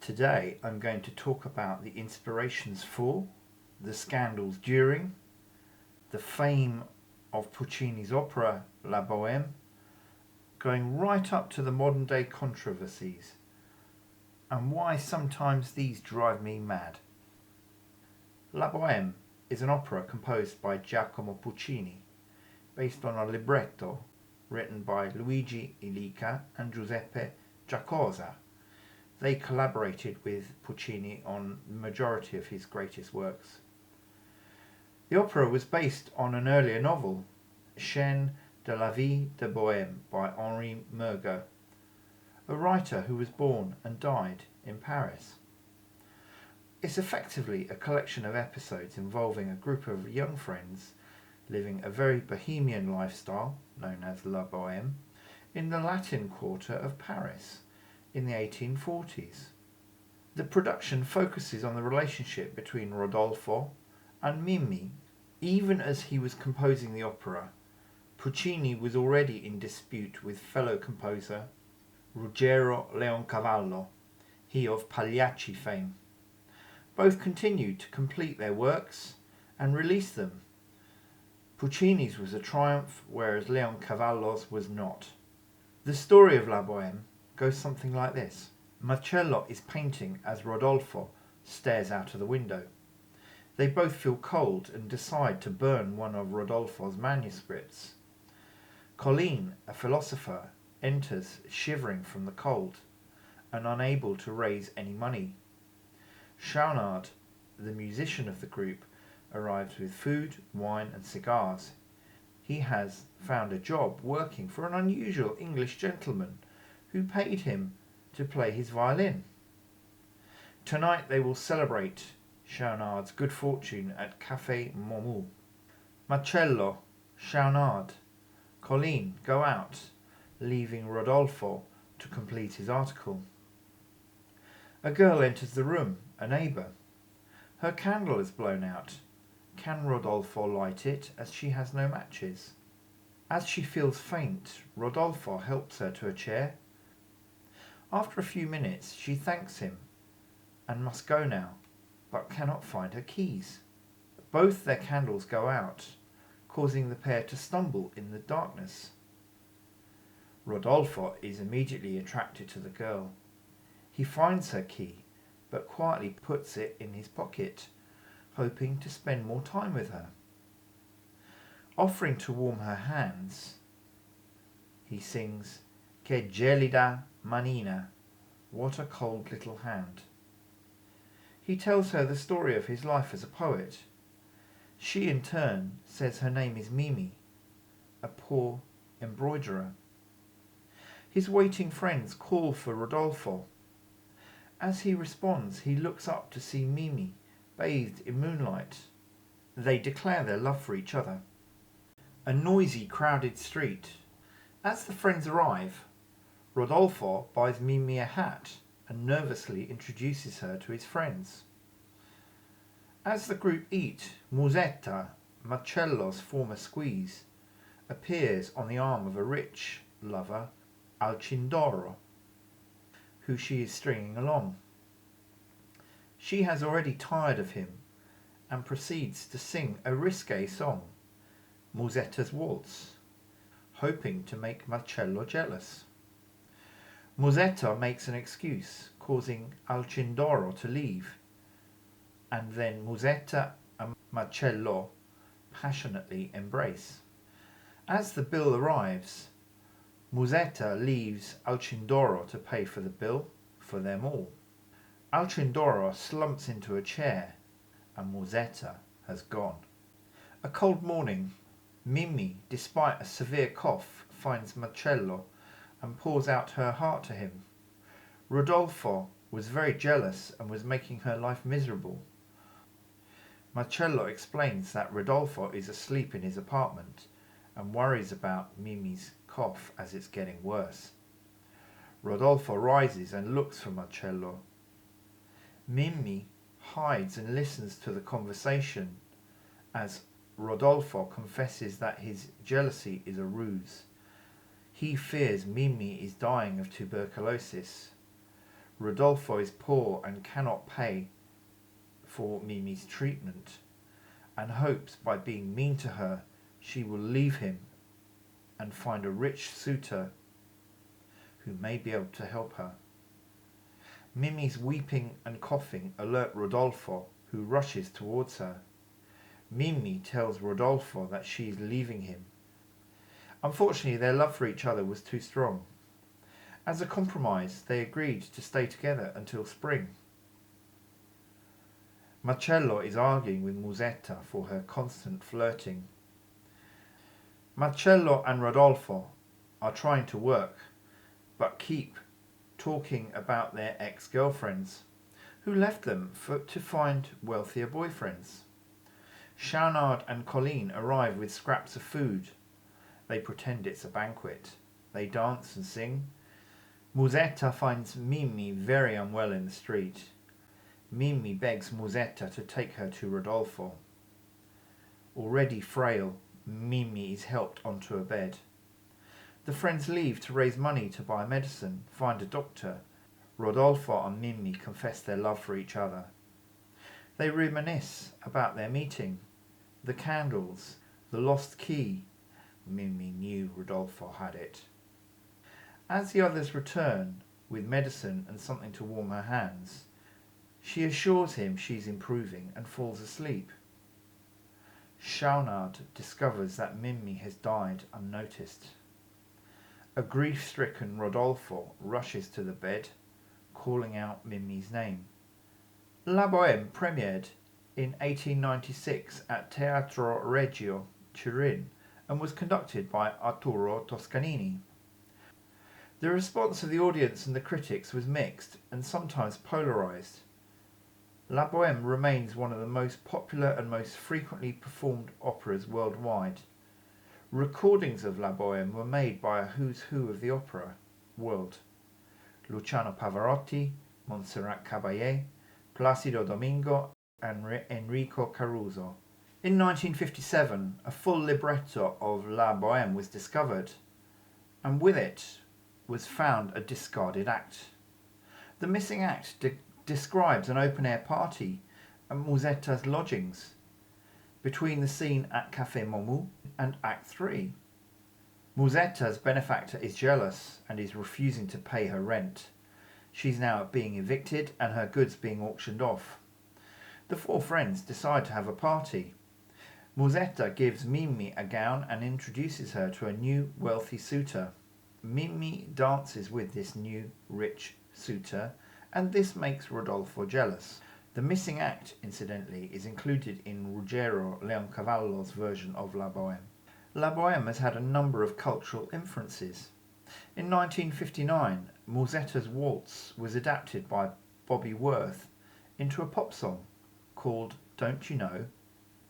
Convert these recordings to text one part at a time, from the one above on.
Today I'm going to talk about the inspirations for, the scandals during, the fame of Puccini's opera La Bohème, going right up to the modern day controversies, and why sometimes these drive me mad. La Bohème is an opera composed by Giacomo Puccini, based on a libretto written by Luigi Illica and Giuseppe Giacosa. They collaborated with Puccini on the majority of his greatest works. The opera was based on an earlier novel, Scènes de la vie de Bohème by Henri Murger, a writer who was born and died in Paris. It's effectively a collection of episodes involving a group of young friends living a very bohemian lifestyle, known as La Bohème, in the Latin Quarter of Paris in the 1840s. The production focuses on the relationship between Rodolfo and Mimi. Even as he was composing the opera, Puccini was already in dispute with fellow composer Ruggero Leoncavallo, he of Pagliacci fame. Both continued to complete their works and release them. Puccini's was a triumph, whereas Leoncavallo's was not. The story of La Bohème goes something like this. Marcello is painting as Rodolfo stares out of the window. They both feel cold and decide to burn one of Rodolfo's manuscripts. Colline, a philosopher, enters shivering from the cold and unable to raise any money. Schaunard, the musician of the group, arrives with food, wine and cigars. He has found a job working for an unusual English gentleman who paid him to play his violin. Tonight they will celebrate Schaunard's good fortune at Café Momus. Marcello, Schaunard, Colline go out, leaving Rodolfo to complete his article. A girl enters the room, a neighbour. Her candle is blown out. Can Rodolfo light it, as she has no matches? As she feels faint, Rodolfo helps her to a chair. After a few minutes, she thanks him and must go now, but cannot find her keys. Both their candles go out, causing the pair to stumble in the darkness. Rodolfo is immediately attracted to the girl. He finds her key, but quietly puts it in his pocket, hoping to spend more time with her. Offering to warm her hands, he sings, "Que gelida manina," what a cold little hand. He tells her the story of his life as a poet. She in turn says her name is Mimi, a poor embroiderer. His waiting friends call for Rodolfo. As he responds, he looks up to see Mimi bathed in moonlight. They declare their love for each other. A noisy, crowded street. As the friends arrive, Rodolfo buys Mimi a hat and nervously introduces her to his friends. As the group eat, Musetta, Marcello's former squeeze, appears on the arm of a rich lover, Alcindoro, who she is stringing along. She has already tired of him and proceeds to sing a risque song, Musetta's Waltz, hoping to make Marcello jealous. Musetta makes an excuse, causing Alcindoro to leave, and then Musetta and Marcello passionately embrace. As the bill arrives, Musetta leaves Alcindoro to pay for the bill for them all. Alcindoro slumps into a chair and Musetta has gone. A cold morning, Mimi, despite a severe cough, finds Marcello and pours out her heart to him. Rodolfo was very jealous and was making her life miserable. Marcello explains that Rodolfo is asleep in his apartment and worries about Mimi's cough as it's getting worse. Rodolfo rises and looks for Marcello. Mimi hides and listens to the conversation as Rodolfo confesses that his jealousy is a ruse. He fears Mimi is dying of tuberculosis. Rodolfo is poor and cannot pay for Mimi's treatment, and hopes by being mean to her she will leave him and find a rich suitor who may be able to help her. Mimi's weeping and coughing alert Rodolfo, who rushes towards her. Mimi tells Rodolfo that she is leaving him. Unfortunately, their love for each other was too strong. As a compromise, they agreed to stay together until spring. Marcello is arguing with Musetta for her constant flirting. Marcello and Rodolfo are trying to work, but keep talking about their ex-girlfriends, who left them to find wealthier boyfriends. Schaunard and Colleen arrive with scraps of food. They pretend it's a banquet. They dance and sing. Musetta finds Mimi very unwell in the street. Mimi begs Musetta to take her to Rodolfo. Already frail, Mimi is helped onto a bed. The friends leave to raise money to buy medicine, find a doctor. Rodolfo and Mimi confess their love for each other. They reminisce about their meeting, the candles, the lost key. Mimi knew Rodolfo had it. As the others return with medicine and something to warm her hands, she assures him she's improving and falls asleep. Schaunard discovers that Mimi has died unnoticed. A grief-stricken Rodolfo rushes to the bed, calling out Mimi's name. La Bohème premiered in 1896 at Teatro Regio, Turin, and was conducted by Arturo Toscanini. The response of the audience and the critics was mixed and sometimes polarised. La Bohème remains one of the most popular and most frequently performed operas worldwide. Recordings of La Bohème were made by a who's who of the opera world: Luciano Pavarotti, Montserrat Caballé, Placido Domingo and Enrico Caruso. In 1957, a full libretto of La Bohème was discovered, and with it was found a discarded act. The missing act describes an open-air party at Musetta's lodgings, between the scene at Café Momus and Act 3. Musetta's benefactor is jealous and is refusing to pay her rent. She's now being evicted and her goods being auctioned off. The four friends decide to have a party. Musetta gives Mimi a gown and introduces her to a new wealthy suitor. Mimi dances with this new rich suitor, and this makes Rodolfo jealous. The missing act, incidentally, is included in Ruggero Leoncavallo's version of La Bohème. La Bohème has had a number of cultural influences. In 1959, Musetta's Waltz was adapted by Bobby Worth into a pop song called Don't You Know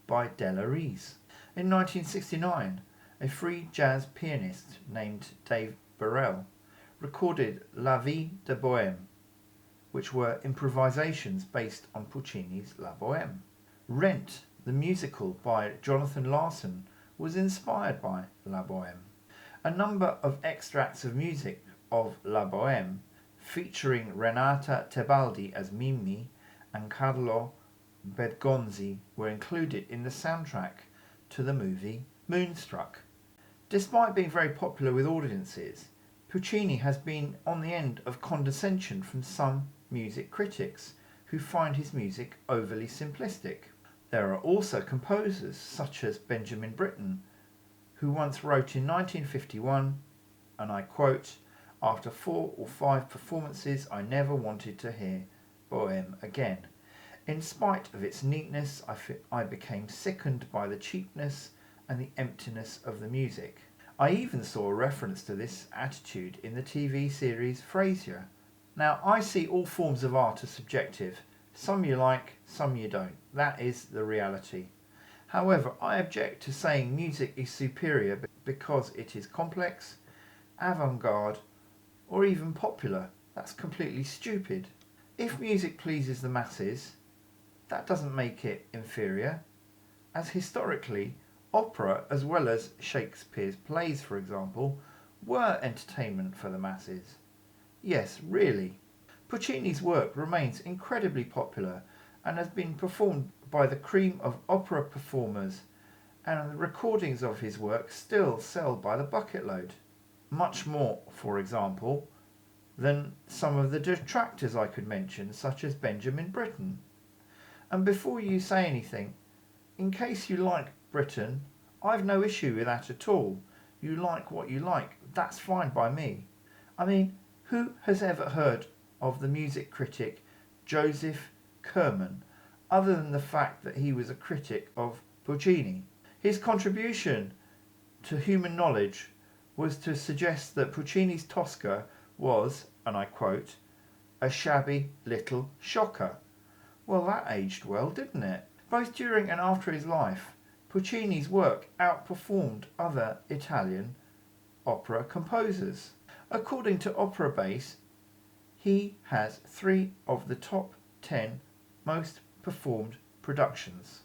by Della Reese. In 1969, a free jazz pianist named Dave Burrell recorded La Vie de Bohème, which were improvisations based on Puccini's La Bohème. Rent, the musical by Jonathan Larson, was inspired by La Bohème. A number of extracts of music of La Bohème, featuring Renata Tebaldi as Mimi and Carlo Bergonzi, were included in the soundtrack to the movie Moonstruck. Despite being very popular with audiences, Puccini has been on the end of condescension from some music critics who find his music overly simplistic. There are also composers such as Benjamin Britten, who once wrote in 1951, and I quote, "After 4 or 5 performances I never wanted to hear Bohème again. In spite of its neatness, I became sickened by the cheapness and the emptiness of the music." I even saw a reference to this attitude in the TV series Frasier. Now, I see all forms of art as subjective. Some you like, some you don't. That is the reality. However, I object to saying music is superior because it is complex, avant-garde, or even popular. That's completely stupid. If music pleases the masses, that doesn't make it inferior, as historically, opera, as well as Shakespeare's plays, for example, were entertainment for the masses. Yes, really. Puccini's work remains incredibly popular and has been performed by the cream of opera performers, and the recordings of his work still sell by the bucket load. Much more, for example, than some of the detractors I could mention, such as Benjamin Britten. And before you say anything, in case you like Britten, I've no issue with that at all. You like what you like, that's fine by me. I mean, who has ever heard of the music critic Joseph Kerman, other than the fact that he was a critic of Puccini? His contribution to human knowledge was to suggest that Puccini's Tosca was, and I quote, a shabby little shocker. Well, that aged well, didn't it? Both during and after his life, Puccini's work outperformed other Italian opera composers. According to Opera Base, he has 3 of the top 10 most performed productions.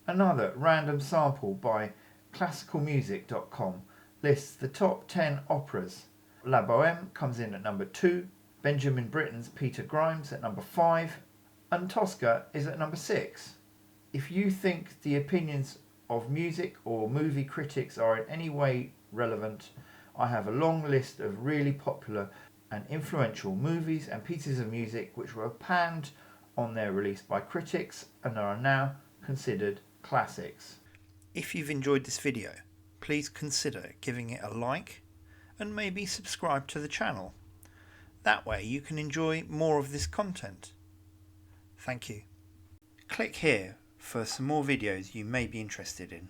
Another random sample by classicalmusic.com lists the top 10 operas. La Bohème comes in at number 2, Benjamin Britten's Peter Grimes at number 5, and Tosca is at number 6. If you think the opinions of music or movie critics are in any way relevant, I have a long list of really popular and influential movies and pieces of music which were panned on their release by critics and are now considered classics. If you've enjoyed this video, please consider giving it a like and maybe subscribe to the channel. That way you can enjoy more of this content. Thank you. Click here for some more videos you may be interested in.